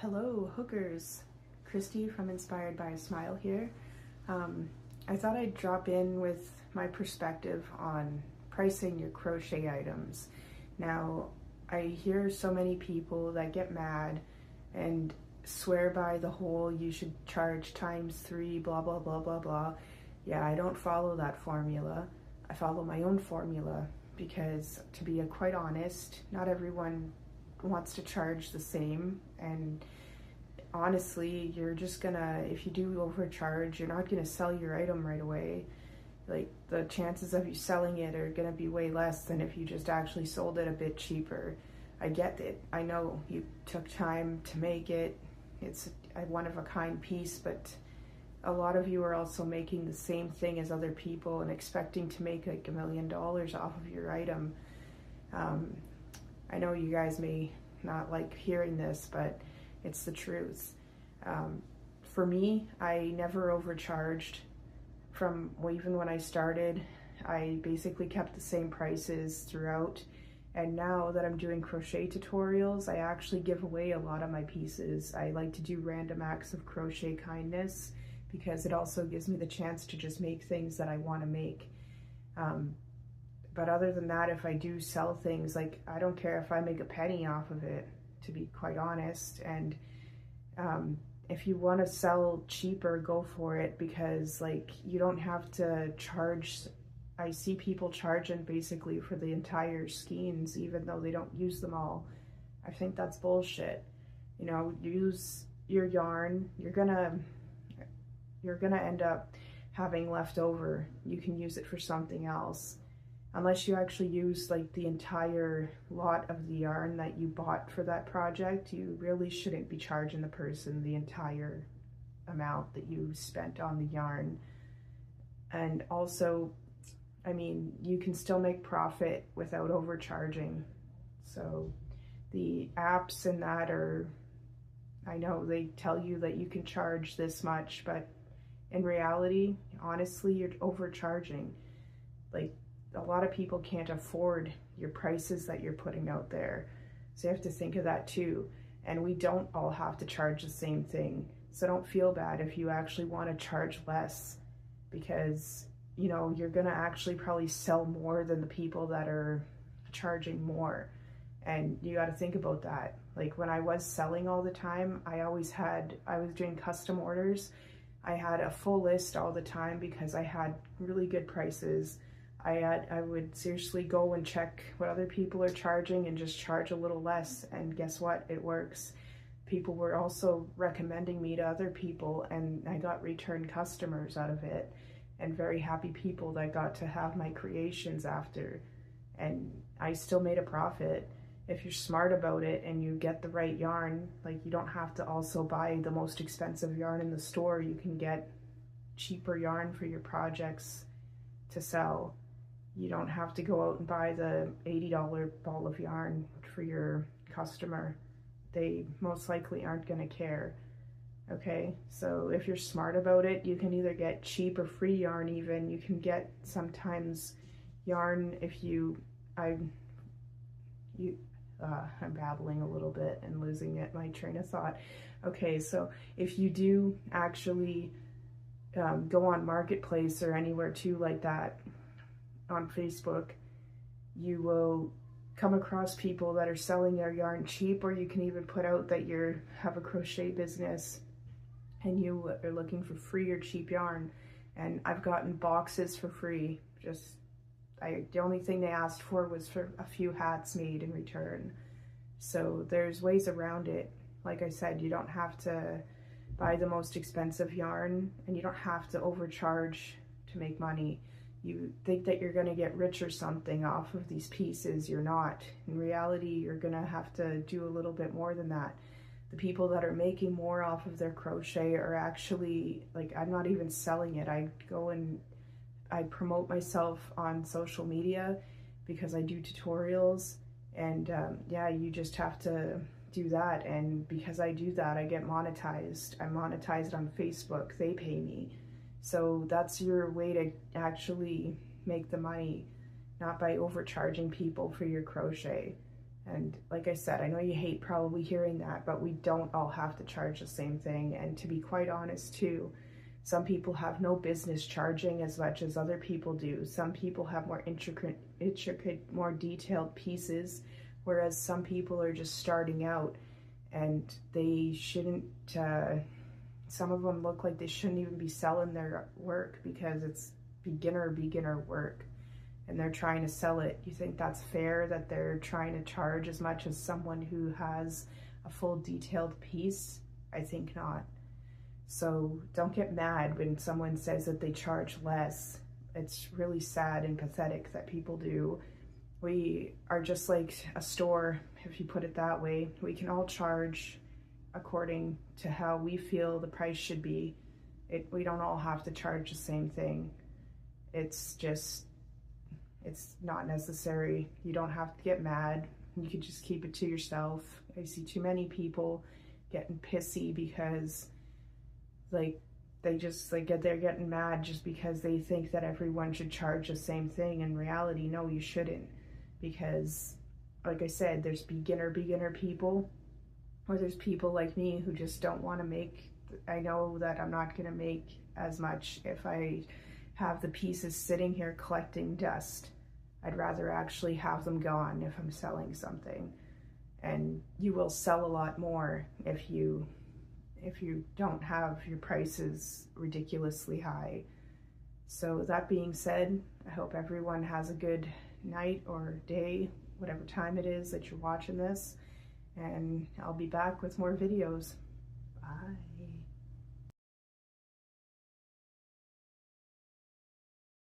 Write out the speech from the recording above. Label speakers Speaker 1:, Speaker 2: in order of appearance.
Speaker 1: Hello, hookers. Christy from Inspired by a Smile here. I thought I'd drop in with my perspective on pricing your crochet items. Now, I hear so many people that get mad and swear by the whole you should charge ×3, blah, blah, blah, blah, blah. Yeah, I don't follow that formula. I follow my own formula because, to be quite honest, not everyone wants to charge the same, and honestly, you're just gonna, if you do overcharge, you're not gonna sell your item right away. Like, the chances of you selling it are gonna be way less than if you just actually sold it a bit cheaper. I get it. I know you took time to make it. It's a one-of-a-kind piece, but a lot of you are also making the same thing as other people and expecting to make like $1 million off of your item. I know you guys may not like hearing this, but it's the truth. For me, I never overcharged from even when I started. I basically kept the same prices throughout. And now that I'm doing crochet tutorials, I actually give away a lot of my pieces. I like to do random acts of crochet kindness because it also gives me the chance to just make things that I want to make. But other than that, if I do sell things, like, I don't care if I make a penny off of it, to be quite honest. And if you want to sell cheaper, go for it, because like, you don't have to charge. I see people charging basically for the entire skeins, even though they don't use them all. I think that's bullshit. You know, use your yarn. You're gonna end up having leftover. You can use it for something else. Unless you actually use like the entire lot of the yarn that you bought for that project, you really shouldn't be charging the person the entire amount that you spent on the yarn. And also, I mean, you can still make profit without overcharging. So the apps and that are, I know they tell you that you can charge this much, but in reality, honestly, you're overcharging. Like, a lot of people can't afford your prices that you're putting out there. So you have to think of that too. And we don't all have to charge the same thing. So don't feel bad if you actually want to charge less, because, you know, you're going to actually probably sell more than the people that are charging more. And you got to think about that. Like, when I was selling all the time, I was doing custom orders. I had a full list all the time because I had really good prices. I would seriously go and check what other people are charging and just charge a little less, and guess what? It works. People were also recommending me to other people, and I got return customers out of it, and very happy people that got to have my creations after, and I still made a profit. If you're smart about it and you get the right yarn, like, you don't have to also buy the most expensive yarn in the store. You can get cheaper yarn for your projects to sell. You don't have to go out and buy the $80 ball of yarn for your customer. They most likely aren't going to care. Okay, so if you're smart about it, you can either get cheap or free yarn even. You can get sometimes yarn if I'm babbling a little bit and losing my train of thought. Okay, so if you do actually go on Marketplace or anywhere too like that, on Facebook, you will come across people that are selling their yarn cheap, or you can even put out that you have a crochet business and you are looking for free or cheap yarn. And I've gotten boxes for free. The only thing they asked for was for a few hats made in return. So there's ways around it. Like I said, you don't have to buy the most expensive yarn, and you don't have to overcharge to make money. You think that you're going to get rich or something off of these pieces. You're not. In reality, you're going to have to do a little bit more than that. The people that are making more off of their crochet are actually, like, I'm not even selling it. I go and I promote myself on social media because I do tutorials, and yeah, you just have to do that. And because I do that, I get monetized. I'm monetized on Facebook. They pay me. So that's your way to actually make the money, not by overcharging people for your crochet. And like I said, I know you hate probably hearing that, but we don't all have to charge the same thing. And to be quite honest too, some people have no business charging as much as other people do. Some people have more intricate, more detailed pieces, whereas some people are just starting out and they shouldn't, some of them look like they shouldn't even be selling their work because it's beginner work and they're trying to sell it. You think that's fair that they're trying to charge as much as someone who has a full detailed piece? I think not. So don't get mad when someone says that they charge less. It's really sad and pathetic that people do. We are just like a store, if you put it that way. We can all charge according to how we feel the price should be. We don't all have to charge the same thing. It's not necessary. You don't have to get mad. You can just keep it to yourself. I see too many people getting pissy because they're getting mad just because they think that everyone should charge the same thing. In reality, no, you shouldn't, because like I said, there's beginner people, or there's people like me who just don't want to make. I know that I'm not going to make as much if I have the pieces sitting here collecting dust. I'd rather actually have them gone if I'm selling something. And you will sell a lot more if you don't have your prices ridiculously high. So that being said, I hope everyone has a good night or day, whatever time it is that you're watching this, and I'll be back with more videos. Bye.